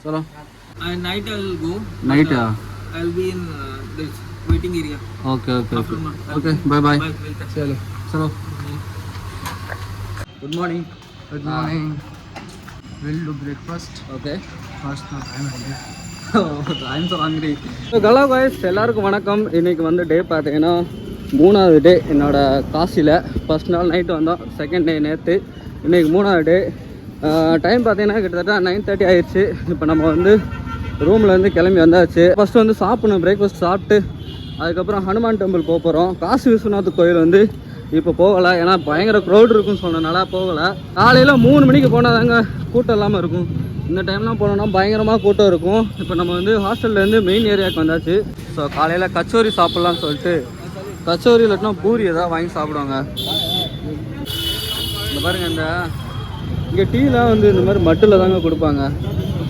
चलो night I will go. Night I will be in this waiting area. Okay okay okay Afternoon. Okay bye bye Bye. Welcome. चलो चलो good morning Good morning. We'll do breakfast. Okay First, I'm hungry. I'm so hungry. Hello guys, எல்லாருக்கும் வணக்கம். இன்னைக்கு வந்து டே பார்த்தீங்கன்னா 3வது டே என்னோட காசியில். ஃபர்ஸ்ட் நாள் நைட்டு வந்தோம், செகண்ட் டே நேற்று, இன்றைக்கி 3வது டே. டைம் பார்த்தீங்கன்னா கிட்டத்தட்ட 9:30 ஆயிடுச்சு. இப்போ நம்ம வந்து ரூம்லேருந்து கிளம்பி வந்தாச்சு. ஃபஸ்ட்டு வந்து சாப்பிடணும், பிரேக்ஃபாஸ்ட் சாப்பிட்டு அதுக்கப்புறம் ஹனுமான் டெம்பிள் போக போகிறோம். காசி விஸ்வநாத் கோயில் வந்து இப்போ போகலை, ஏன்னா பயங்கர க்ரௌட் இருக்குன்னு சொன்னனால போகலை. காலையில் 3 மணிக்கு போனால் தாங்க கூட்டம் இல்லாமல் இருக்கும். இந்த டைம்லாம் போனோம்னா பயங்கரமாக கூட்டம் இருக்கும். இப்போ நம்ம வந்து ஹாஸ்டல்லேருந்து மெயின் ஏரியாவுக்கு வந்தாச்சு. ஸோ காலையில் கச்சோரி சாப்பிட்லான்னு சொல்லிட்டு கச்சோரி இல்லாட்டினா பூரி எதாவது வாங்கி சாப்பிடுவாங்க. இந்த பாருங்கள், இங்கே டீலாம் வந்து இந்த மாதிரி மட்டில் தாங்க கொடுப்பாங்க.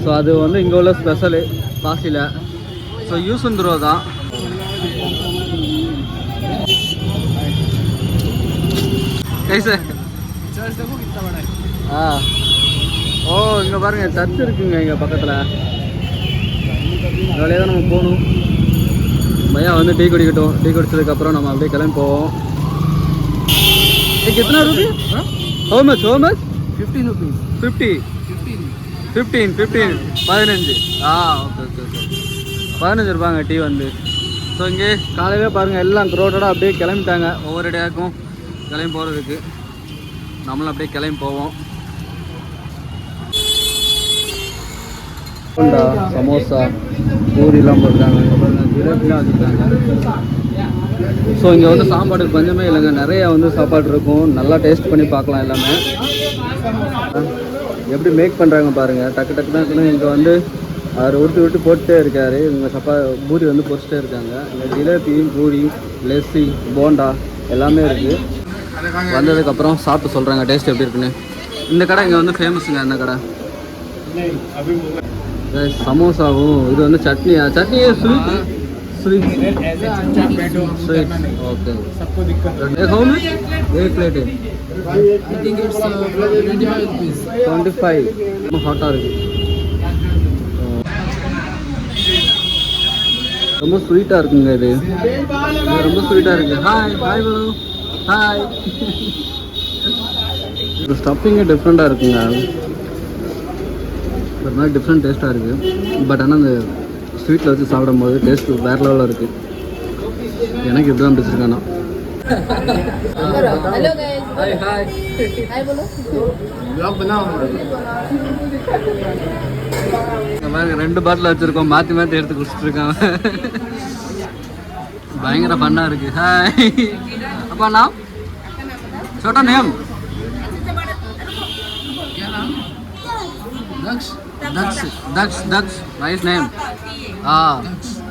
ஸோ அது வந்து இங்கே உள்ள ஸ்பெஷலு காசியில். ஸோ யூஸ் வந்துருவா தான். கைசே ஓ, இங்கே பாருங்கள் சர்ச் இருக்குங்க இங்கே பக்கத்தில். வேலையாக தான் நம்ம போகணும். பையன் வந்து டீ குடிக்கட்டும். டீ குடிச்சதுக்கப்புறம் நம்ம அப்படியே கிளம்பி போவோம். कितना रुपये? How much? 15 rupees. 50. 15. 15. 15. Okay okay okay 15 ரூபாங்க டீ வந்து. ஸோ இங்கே காலையில் பாருங்கள் எல்லாம் க்ரௌடடாக அப்படியே கிளம்பிட்டாங்க. ஒவ்வொரு டேக்கும் கிளம்பி போகிறதுக்கு நம்மளும் அப்படியே கிளம்பி போவோம். சமோசா பூரிலாம் போட்டுருக்காங்க, ஜிலேபிலாம் வச்சுருக்காங்க. ஸோ இங்கே வந்து சாப்பாடுக்கு பஞ்சமே இல்லைங்க, நிறையா வந்து சாப்பாடு இருக்கும். நல்லா டேஸ்ட் பண்ணி பார்க்கலாம் எல்லாமே. எப்படி மேக் பண்ணுறாங்க பாருங்கள், டக்கு டக்கு தான். இங்கே வந்து அவர் உருட்டி போட்டுட்டே இருக்கார். இவங்க பூரி வந்து பொரிச்சிட்டே இருக்காங்க. இங்கே ஜிலேபி, பூரி, லெஸ்ஸி, போண்டா எல்லாமே இருக்குது. வந்ததுக்கப்புறம் சாப்பிட்டு சொல்கிறாங்க டேஸ்ட் எப்படி இருக்குன்னு. இந்த கடை இங்கே வந்து ஃபேமஸுங்க. இந்த கடை சமோசாவும் இது வந்து சட்னியா? சட்னி ஸ்வீட் स्वीट ओके सबको दिक्कत है. हाउ मच एक प्लेट है? I think it's 25 rupees. 25. ஹாட்டா இருக்கு, ரொம்ப ஸ்வீட்டா இருக்குங்க. இது ரொம்ப ஸ்வீட்டா இருக்கு. Hi hi bro hi. இந்த ஸ்டஃபிங்கே டிஃப்ரெண்ட்டாக இருக்குங்க, ஒரு மாதிரி டிஃப்ரெண்ட் டேஸ்ட்டாக இருக்குது. பட் ஆனால் அந்த ஸ்வீட்டில் வச்சு சாப்பிடும்போது டேஸ்ட்டு வேறு லெவலில் இருக்குது. எனக்கு இப்படி தான் பிடிச்சிருக்கானா. हेलो गाइस, हाय हाय हाय बोलो. Vlog बनाओ. பாருங்க 2 பாட்டில் வச்சுருக்கோம், மாற்றி மாற்றி எடுத்து குடிச்சிட்ருக்காங்க. பயங்கர ஃபன்னாக இருக்குது. ஹாய் அப்பா, நான் छोटा नेम क्या नाम? दक्ष. दक्ष दक्ष दक्ष नाइस नेम.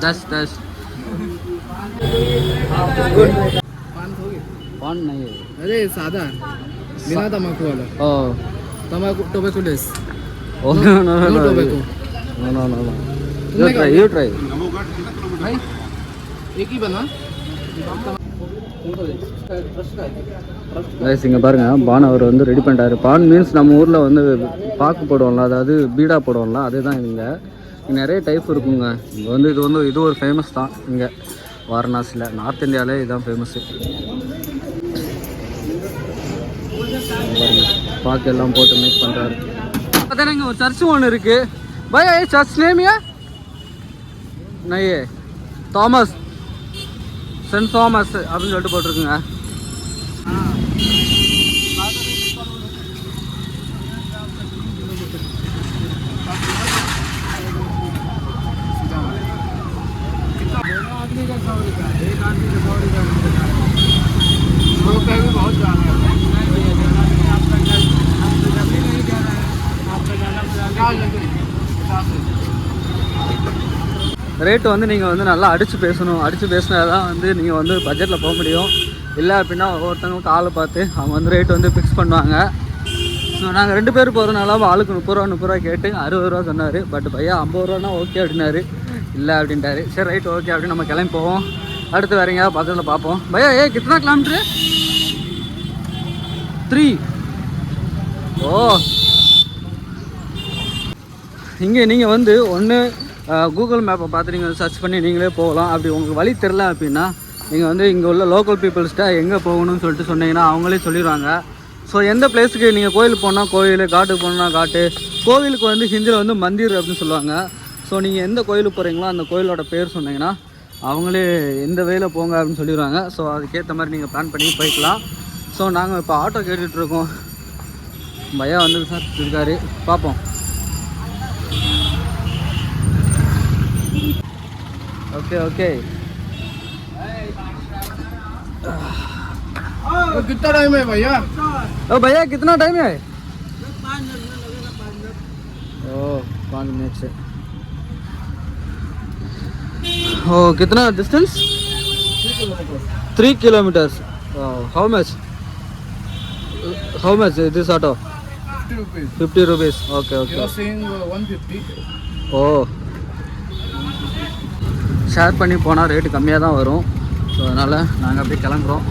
दक्ष दक्ष गुड. पान नहीं है, अरे सादा बिना तम्बाकू वाला. ओह तम्बाकू tobacco less. oh no no no No tobacco. no you try भाई एक ही बना. கைஸ் இங்கே பாருங்கள், பான் அவர் வந்து ரெடி பண்ணிட்டாரு. பான் மீன்ஸ் நம்ம ஊரில் வந்து பாக்கு போடுவோம்ல, அதாவது பீடா போடுவோம்ல, அதுதான் இங்கே. நிறைய டைப் இருக்குங்க. இங்கே வந்து இது ஒரு ஃபேமஸ் தான் இங்கே வாரணாசியில். நார்த் இந்தியாவிலே இதுதான் ஃபேமஸ்ஸு. பாக்கு எல்லாம் போட்டு மேக் பண்ணுறாரு. பார்த்தா இங்கே ஒரு சர்ச்சும் ஒன்று இருக்குது. பையா சர்ச் நேமியா நையே தாமஸ், சென்ட் தாமஸ் அப்படின்னு சொல்லிட்டு போட்டிருக்குங்க. ரேட்டு வந்து நீங்கள் வந்து நல்லா அடித்து பேசணும். அடித்து பேசினா தான் வந்து நீங்கள் வந்து பட்ஜெட்டில் போக முடியும். இல்லை அப்படின்னா ஒவ்வொருத்தவங்களுக்கு ஆளை பார்த்து அவங்க வந்து ரேட்டு வந்து ஃபிக்ஸ் பண்ணுவாங்க. ஸோ நாங்கள் 2 பேர் போகிறதுனால ஆளுக்கு 30 ரூபா கேட்டு 60 ரூபா சொன்னார். பட் பையா 50 ரூபானா ஓகே அப்படின்னாரு. இல்லை அப்படின்ட்டாரு. சரி ரைட் ஓகே அப்படின்னு நம்ம கிளம்பி போவோம். அடுத்து வேறு எங்கேயாவது பக்கத்தில் பார்ப்போம். பையா கித்தனா கிலோமீட்ரு? 3. ஓ இங்கே நீங்கள் வந்து ஒன்று கூகுள் மேப்பை பார்த்து நீங்கள் சர்ச் பண்ணி நீங்களே போகலாம். அப்படி உங்களுக்கு வழி தெரில அப்படின்னா நீங்கள் வந்து இங்கே உள்ள லோக்கல் பீப்புள்ஸ்கிட்ட எங்கே போகணும்னு சொல்லிட்டு சொன்னீங்கன்னா அவங்களே சொல்லிடுவாங்க. ஸோ எந்த பிளேஸுக்கு நீங்கள் கோயிலுக்கு போனால் கோயில், காட்டுக்கு போனோன்னா காட்டு, கோவிலுக்கு வந்து ஹிந்தியில் வந்து மந்திர் அப்படின்னு சொல்லுவாங்க. ஸோ நீங்கள் எந்த கோயிலுக்கு போகிறீங்களோ அந்த கோயிலோட பேர் சொன்னீங்கன்னா அவங்களே எந்த வேயில் போங்க அப்படின்னு சொல்லிடுவாங்க. ஸோ அதுக்கேற்ற மாதிரி நீங்கள் பிளான் பண்ணி போய்க்கலாம். ஸோ நாங்கள் இப்போ ஆட்டோ கேட்டுட்ருக்கோம். பையா வந்து சார் இருக்காரு, பார்ப்போம். ओके ओके तो कितना टाइम है भैया? ओ भैया कितना टाइम है? 5 मिनट लगेगा, 5 मिनट। ओ 5 मिनट से। ओ कितना distance? 3 kilometres. How much this auto? 50 rupees. 50 rupees. Okay You okay. are saying 150. ஓ, ஷேர் பண்ணி போனால் ரேட்டு கம்மியாக தான் வரும். ஸோ அதனால் நாங்கள் அப்படியே கிளம்புறோம்.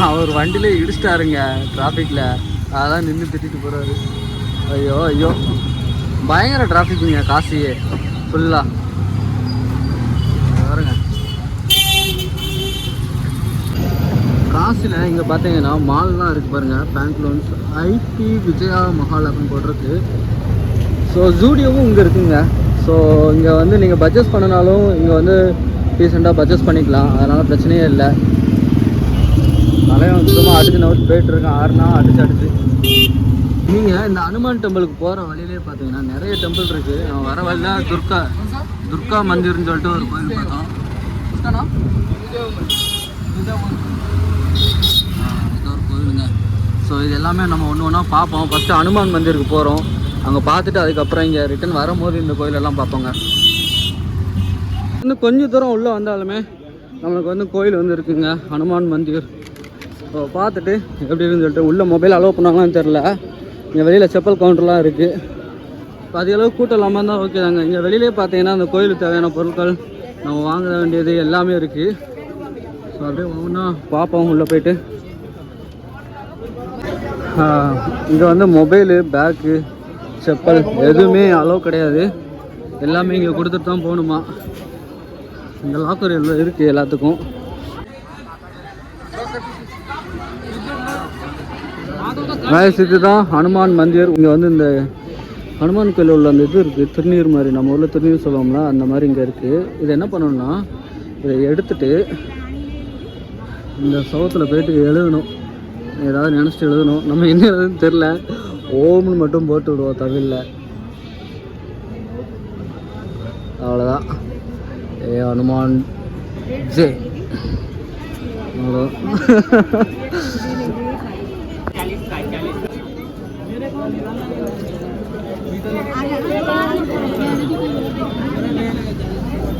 அவர் வண்டியிலே இடிச்சிட்டாருங்க டிராஃபிக்கில், அதான் நின்று திட்டிட்டு போகிறாரு. ஐயோ ஐயோ, பயங்கர டிராஃபிக்குங்க காசியே ஃபுல்லாக. பாருங்க காசியில் இங்கே பார்த்தீங்கன்னா மால்லாம் இருக்குது பாருங்கள். பேண்ட்லூன்ஸ் ஐடி விஜயா மஹால் அப்படின்னு போட்டிருக்கு. ஸோ ஜூடியோவும் இங்கே இருக்குங்க. ஸோ இங்கே வந்து நீங்கள் பர்ச்சேஸ் பண்ணினாலும் இங்கே வந்து ரீசெண்டாக பர்ச்சேஸ் பண்ணிக்கலாம், அதனால் பிரச்சனையே இல்லை. தலைவன் சுத்தமாக அடிச்சு நோட்டு போயிட்டுருக்கேன், 6 நாள் அடிச்சு. நீங்கள் இந்த ஹனுமான் டெம்பிளுக்கு போகிற வழியிலே பார்த்தீங்கன்னா நிறைய டெம்பிள் இருக்குது. நான் வர வழியில் துர்கா மந்திர்னு சொல்லிட்டு ஒரு கோயில் பார்த்தோம். இது ஒரு கோயிலுங்க. ஸோ இது எல்லாமே நம்ம ஒன்று ஒன்றா பார்ப்போம். ஃபஸ்ட்டு ஹனுமான் மந்திருக்கு போகிறோம், அங்கே பார்த்துட்டு அதுக்கப்புறம் இங்கே ரிட்டன் வரும்போது இந்த கோயிலெல்லாம் பார்ப்போங்க. இன்னும் கொஞ்சம் தூரம் உள்ளே வந்தாலுமே நம்மளுக்கு வந்து கோயில் வந்து இருக்குங்க, ஹனுமான் மந்திர். ஸோ பார்த்துட்டு எப்படி இருக்குன்னு சொல்லிட்டு உள்ளே மொபைல் அலோவ் பண்ணாங்களான்னு தெரில. இங்கே வெளியில் செப்பல் கவுண்டர்லாம் இருக்குது. இப்போ அதிகளவு கூட்டம் இல்லாமல் இருந்தால் ஓகே தாங்க. இங்கே வெளியிலே பார்த்தீங்கன்னா அந்த கோயிலுக்கு தேவையான பொருட்கள் நம்ம வாங்க வேண்டியது எல்லாமே இருக்குது. ஸோ அப்படியே ஒவ்வொன்றா பார்ப்போம் உள்ளே போயிட்டு. இங்கே வந்து மொபைலு, பேக்கு, செப்பல் எதுவுமே அலோவ் கிடையாது. எல்லாமே இங்கே கொடுத்துட்டு தான் போகணுமா. இந்த லாக்கர் எல்லாம் இருக்குது எல்லாத்துக்கும். இதுதான் ஹனுமான் மந்திர். இங்கே வந்து இந்த ஹனுமான் கோயில் உள்ள அந்த இது இருக்குது, திருநீர் மாதிரி, நம்ம ஊரில் திருநீர் சொல்லுவோம்ல அந்த மாதிரி இங்கே இருக்குது. இது என்ன பண்ணணும்னா இதை எடுத்துட்டு இந்த சவுத்தில் போயிட்டு எழுதணும், ஏதாவது நினச்சிட்டு எழுதணும். நம்ம என்ன எழுதுன்னு தெரில, ஓம்னு மட்டும் போட்டு விடுவோம் தமிழில், அவ்வளோதான். ஏ ஹனுமான் ஜே அவ்வளோ.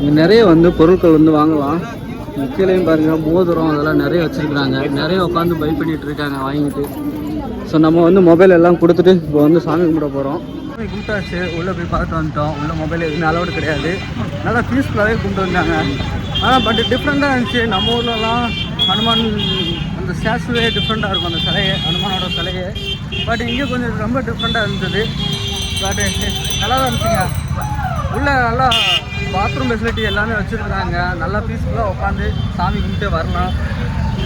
இங்கே நிறைய வந்து பொருட்கள் வந்து வாங்கலாம். கீழேயும் பாருங்கள் மோதிரம் அதெல்லாம் நிறைய வச்சுருக்குறாங்க. நிறைய உட்காந்து பை பண்ணிகிட்டு இருக்காங்க வாங்கிட்டு. ஸோ நம்ம வந்து மொபைல் எல்லாம் கொடுத்துட்டு இப்போ வந்து சாமி கும்பிட போகிறோம். கும்பிட்டாச்சு, உள்ளே போய் பார்த்து வந்துட்டோம். உள்ள மொபைல் எதுவுமே அலோடு கிடையாது. நல்லா பீஸ்ஃபுல்லாகவே கும்பிட்டு வந்தாங்க. ஆனால் பட் டிஃப்ரெண்ட்டாக இருந்துச்சு. நம்ம ஊர்லலாம் ஹனுமான் அந்த ஸ்டாச்சுவே டிஃப்ரெண்ட்டாக இருக்கும், அந்த சிலையே, ஹனுமானோட சிலையே. பட் இங்கே கொஞ்சம் ரொம்ப டிஃப்ரெண்ட்டாக இருந்தது. பட் நல்லா தான் இருந்துச்சுங்க. உள்ளே நல்லா பாத்ரூம் ஃபெசிலிட்டி எல்லாமே வச்சுருக்குறாங்க. நல்லா பீஸ்ஃபுல்லாக உட்காந்து சாமி கும்பிட்டு வரலாம்,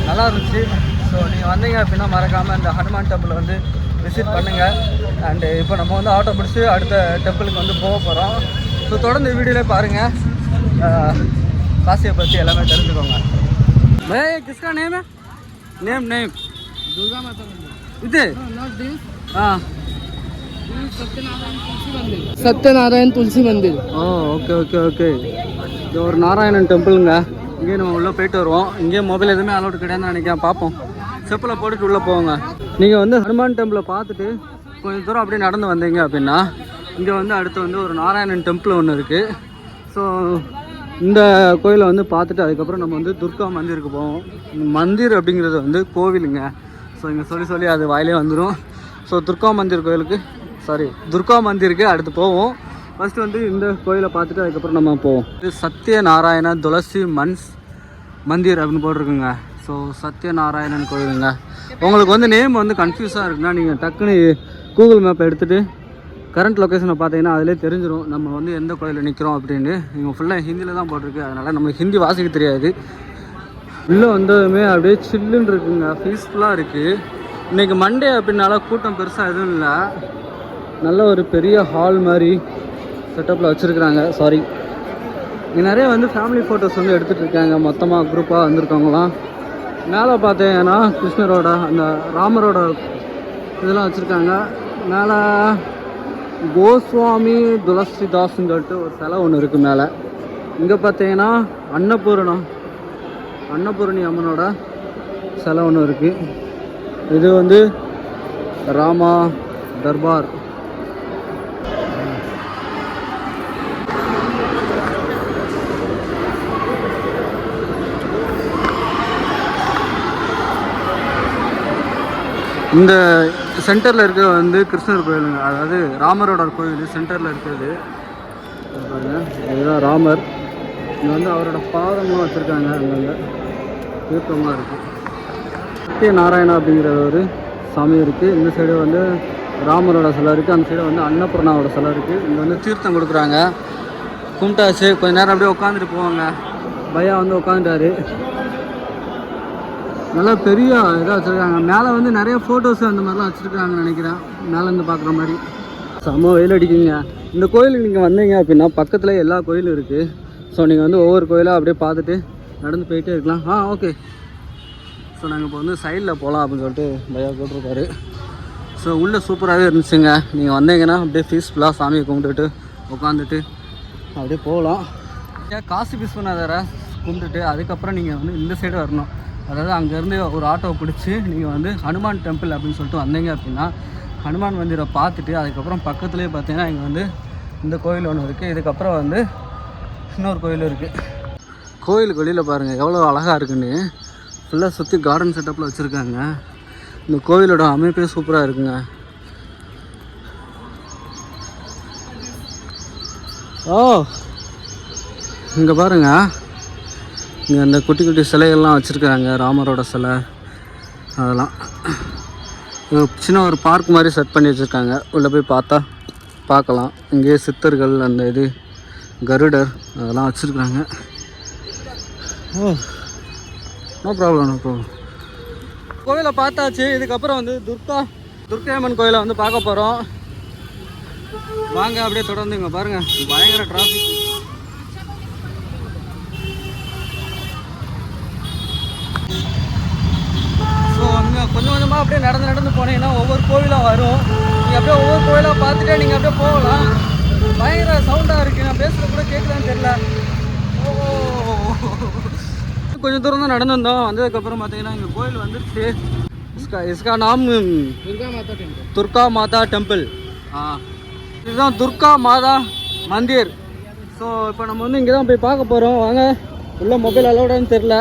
நல்லா இருந்துச்சு. ஸோ நீங்கள் வந்தீங்க அப்படின்னா மறக்காமல் இந்த ஹனுமான் டெம்பிள் வந்து விசிட் பண்ணுங்கள். அண்டு இப்போ நம்ம வந்து ஆட்டோ பிடிச்சி அடுத்த டெம்பிளுக்கு வந்து போக போகிறோம். ஸோ தொடர்ந்து வீடியோவிலே பாருங்கள், காசியை பற்றி எல்லாமே தெரிஞ்சுக்கோங்க. भाई किसका नेम है? नेम दुर्गा माता मंदिर इधर नॉट दिस हाँ सत्यनारायण तुलसी मंदिर ஓ ஓகே ஓகே ஓகே. இது ஒரு நாராயணன் டெம்பிளுங்க. இங்கேயே நம்ம உள்ளே போயிட்டு வருவோம். இங்கேயே மொபைல் எதுவுமே அலோட் கிடையாதுன்னு நினைக்கிறேன். பார்ப்போம், செப்பில் போட்டுட்டு உள்ளே போவாங்க. நீங்கள் வந்து ஹனுமான் டெம்பிளை பார்த்துட்டு கொஞ்சம் தூரம் அப்படியே நடந்து வந்தீங்க அப்படின்னா இங்கே வந்து அடுத்து வந்து ஒரு நாராயணன் டெம்பிள் ஒன்று இருக்குது. ஸோ இந்த கோயிலை வந்து பார்த்துட்டு அதுக்கப்புறம் நம்ம வந்து துர்கா மந்திருக்கு போவோம். மந்திர் அப்படிங்கிறது வந்து கோவிலுங்க. ஸோ இங்கே சொல்லி அது வாயிலே வந்துடும். ஸோ துர்கா மந்திருக்கு அடுத்து போவோம். ஃபஸ்ட்டு வந்து இந்த கோயிலை பார்த்துட்டு அதுக்கப்புறம் நம்ம போவோம். இது சத்யநாராயண துளசி மந்திர் அப்படின்னு போட்டிருக்குங்க. ஸோ சத்யநாராயணன் கோயிலுங்க. உங்களுக்கு வந்து நேம் வந்து கன்ஃபியூஸாக இருக்குன்னா நீங்கள் டக்குன்னு கூகுள் மேப்பை எடுத்துகிட்டு கரண்ட் லொக்கேஷனை பார்த்தீங்கன்னா அதிலே தெரிஞ்சிடும் நம்ம வந்து எந்த கோயிலில் நிற்கிறோம் அப்படின்னு. நீங்கள் ஃபுல்லாக ஹிந்தியில் தான் போட்டிருக்கு, அதனால் நம்மளுக்கு ஹிந்தி வாசிக்க தெரியாது. உள்ளே வந்ததுமே அப்படியே சில்லுன்னு இருக்குங்க, பீஸ்ஃபுல்லாக இருக்குது. இன்றைக்கி மண்டே அப்படின்னால கூட்டம் பெருசாக எதுவும் இல்லை. நல்ல ஒரு பெரிய ஹால் மாதிரி செட்டப்பில் வச்சுருக்குறாங்க. சாரி, இங்கே நிறைய வந்து ஃபேமிலி ஃபோட்டோஸ் வந்து எடுத்துகிட்டு இருக்காங்க, மொத்தமாக குரூப்பாக வந்திருக்கவங்களாம். மேலே பார்த்தீங்கன்னா கிருஷ்ணரோட அந்த ராமரோட இதெல்லாம் வச்சுருக்காங்க. மேலே கோஸ்வாமி துளசிதாஸ்ன்னு சொல்லிட்டு ஒரு சிலை ஒன்று இருக்குது மேலே. இங்கே பார்த்தீங்கன்னா அன்னபூரணி அம்மனோட சிலை ஒன்று இருக்குது. இது வந்து ராமா தர்பார். இந்த சென்டரில் இருக்கிற வந்து கிருஷ்ணர் கோயிலுங்க, அதாவது ராமரோட கோயில் சென்டரில் இருக்கிறது பாருங்கள். இதுதான் ராமர். இங்கே வந்து அவரோட பாதமாக வச்சுருக்காங்க, அங்கங்கே தீர்த்தமாக இருக்குது. சத்யநாராயணா அப்படிங்கிற ஒரு சாமி இருக்குது. இந்த சைடு வந்து ராமரோட சிலை இருக்குது, அந்த சைடு வந்து அன்னபூர்ணாவோட சிலை இருக்குது. இங்கே வந்து தீர்த்தம் கொடுக்குறாங்க. கும்பிட்டாச்சு, கொஞ்சம் நேரம் அப்படியே உட்காந்துட்டு போவாங்க. பையா வந்து உட்காந்துட்டாரு. நல்லா பெரிய இதாக வச்சுருக்காங்க. மேலே வந்து நிறைய ஃபோட்டோஸ் அந்த மாதிரிலாம் வச்சுருக்காங்கன்னு நினைக்கிறேன், மேலேருந்து பார்க்குற மாதிரி. செம்ம வெயில் அடிக்குங்க. இந்த கோயிலுக்கு நீங்கள் வந்தீங்க அப்படின்னா பக்கத்தில் எல்லா கோயிலும் இருக்குது. ஸோ நீங்கள் வந்து ஒவ்வொரு கோயிலாக அப்படியே பார்த்துட்டு நடந்து போயிட்டே இருக்கலாம். ஓகே. ஸோ நாங்கள் இப்போ வந்து சைடில் போகலாம் அப்படின்னு சொல்லிட்டு பையா போட்டிருக்காரு. ஸோ உள்ளே சூப்பராகவே இருந்துச்சுங்க. நீங்கள் வந்தீங்கன்னா அப்படியே பீஸ்ஃபுல்லாக சாமியை கும்பிட்டுட்டு உட்காந்துட்டு அப்படியே போகலாம். காசி விஸ்வநாதரை கும்பிட்டுட்டு அதுக்கப்புறம் நீங்கள் வந்து இந்த சைடு வரணும். அதாவது அங்கேருந்து ஒரு ஆட்டோவை பிடிச்சி நீங்கள் வந்து ஹனுமான் டெம்பிள் அப்படின்னு சொல்லிட்டு வந்தீங்க அப்படின்னா ஹனுமான் மந்திரை பார்த்துட்டு அதுக்கப்புறம் பக்கத்துலேயே பார்த்தீங்கன்னா இங்கே வந்து இந்த கோயில் ஒன்று இருக்குது. இதுக்கப்புறம் வந்து இன்னொரு கோயில் இருக்குது. கோயிலுக்கு வெளியில் பாருங்கள் எவ்வளோ அழகாக இருக்குன்னு. ஃபுல்லாக சுற்றி கார்டன் செட்டப்பில் வச்சுருக்காங்க. இந்த கோயிலோட அமைப்பே சூப்பராக இருக்குங்க. இங்கே பாருங்கள், இங்கே அந்த குட்டி குட்டி சிலைகள்லாம் வச்சுருக்காங்க. ராமரோட சிலை அதெல்லாம் சின்ன ஒரு பார்க் மாதிரி செட் பண்ணி வச்சுருக்காங்க. உள்ளே போய் பார்க்கலாம். இங்கேயே சித்தர்கள் அந்த இது கருடர் அதெல்லாம் வச்சுருக்காங்க. No problem. கோயிலை பார்த்தாச்சு. இதுக்கப்புறம் வந்து துர்க்கையம்மன் கோயிலை வந்து பார்க்க போகிறோம். வாங்க அப்படியே தொடர்ந்து. இங்கே பாருங்கள் பயங்கர டிராஃபிக். ஸோ அங்கே கொஞ்சம் கொஞ்சமாக அப்படியே நடந்து போனீங்கன்னா ஒவ்வொரு கோவிலாக வரும். நீங்கள் அப்படியே ஒவ்வொரு கோயிலாக பார்த்துட்டே நீங்கள் அப்படியே போகலாம். பயங்கர சவுண்டாக இருக்குது, நான் பேசுகிறது கூட கேட்கலான்னு தெரியல. கொஞ்சம் தூரம் தான் நடந்து வந்தோம். வந்ததுக்கப்புறம் பார்த்தீங்கன்னா இங்கே கோயில் வந்துருச்சு. இஸ்கா நாம் துர்கா மாதா டெம்பிள். இதுதான் துர்கா மாதா மந்திர். ஸோ இப்போ நம்ம வந்து இங்கே தான் போய் பார்க்க போகிறோம். வாங்க, உள்ளே மொபைல் அலோடான்னு தெரில,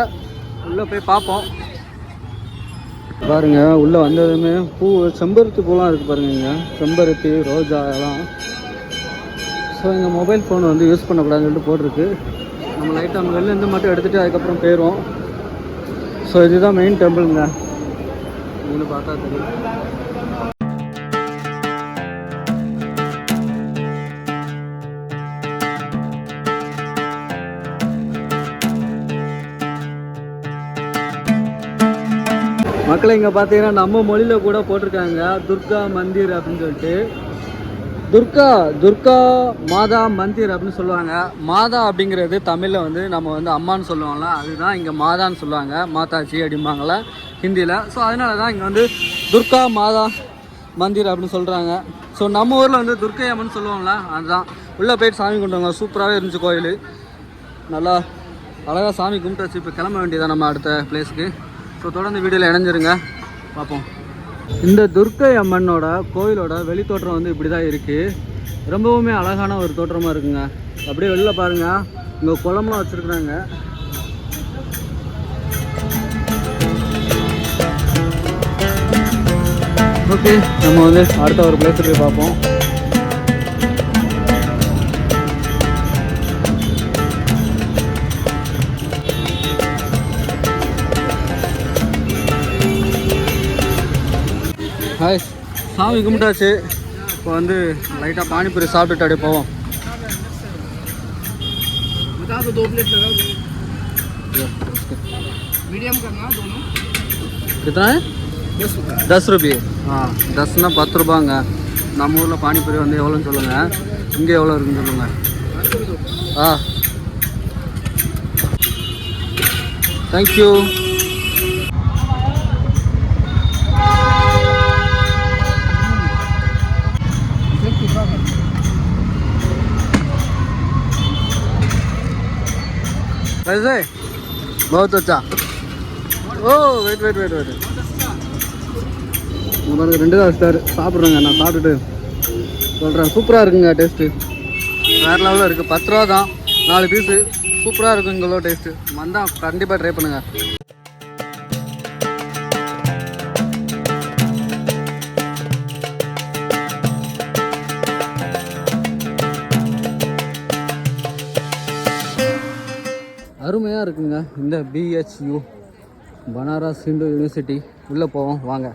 உள்ளே போய் பார்ப்போம். பாருங்க, உள்ளே வந்ததுமே செம்பருத்தி பூலாம் இருக்குது பாருங்க. இங்கே செம்பருத்தி ரோஜா எல்லாம். ஸோ இங்கே மொபைல் ஃபோன் வந்து யூஸ் பண்ணக்கூடாதுன்னு சொல்லிட்டு போட்டிருக்கு. நம்ம லைட்டாக நம்ம வெளிலேருந்து மட்டும் எடுத்துகிட்டு அதுக்கப்புறம் போயிடுவோம். ஸோ இதுதான் மெயின் டெம்பிளுங்க. இங்கே பார்த்தா தெரியும். மக்களை இங்கே பார்த்தீங்கன்னா நம்ம மொழியில் கூட போட்டிருக்காங்க துர்கா மந்திர் அப்படின்னு சொல்லிட்டு. துர்கா மாதா மந்திர் அப்படின்னு சொல்லுவாங்க. மாதா அப்படிங்கிறது தமிழில் வந்து நம்ம வந்து அம்மான்னு சொல்லுவாங்களா, அதுதான் இங்கே மாதான்னு சொல்லுவாங்க. மாதாஜி அப்படிம்பாங்களா ஹிந்தியில். ஸோ அதனால தான் இங்கே வந்து துர்கா மாதா மந்திர் அப்படின்னு சொல்கிறாங்க. ஸோ நம்ம ஊரில் வந்து துர்க்கை அம்மன் சொல்லுவாங்களா, அதுதான். உள்ளே போயிட்டு சாமி கும்பிடுவாங்க. சூப்பராகவே இருந்துச்சு கோயில். நல்லா அழகாக சாமி கும்பிட்டாச்சு. இப்போ கிளம்ப வேண்டியதான் நம்ம அடுத்த பிளேஸுக்கு. ஸோ தொடர்ந்து வீடியோவில் இணைஞ்சிருங்க, பார்ப்போம். இந்த துர்க்கை அம்மனோட கோயிலோட வெளித்தோற்றம் வந்து இப்படி தான் இருக்குது. ரொம்பவுமே அழகான ஒரு தோற்றமாக இருக்குங்க. அப்படியே வெளியில் பாருங்கள், இங்கே குளம்லாம் வச்சுருக்குறாங்க. ஓகே, நம்ம வந்து அடுத்த ஒரு பிளேஸ் போய் பார்ப்போம். ஹாய், சாமி கும்பிட்டாச்சு. இப்போ வந்து லைட்டாக பானிபூரி சாப்பிட்டுட்டு அப்படியே போவோம். बता दो 2 प्लेट लगा दो. मीडियम करना दोनों. कितना है? 10 रुपये. हाँ, 10னா 10 ரூபாங்க. நம்ம ஊரில் பானிபூரி வந்து எவ்வளோன்னு சொல்லுங்கள், இங்கே எவ்வளோ இருக்குன்னு சொல்லுங்கள். ஆ, தேங்க்யூ. कैसे? बहुत अच्छा. ஓ வெயிட் உங்களுக்கு 2 ஸ்டார் சாப்பிட்றேங்க. நான் சாப்பிட்டுட்டு சொல்கிறேன். சூப்பராக இருக்குங்க டேஸ்ட்டு, வேறு லெவலில் இருக்குது. 10 ரூபா தான் 4 பீஸு. சூப்பராக இருக்கும் இங்களோ டேஸ்ட்டு. வந்தால் கண்டிப்பாக ட்ரை பண்ணுங்கள். அருமையாக இருக்குங்க இந்த BHU பனாரஸ் ஹிந்து யூனிவர்சிட்டி. உள்ளே போவோம் வாங்க.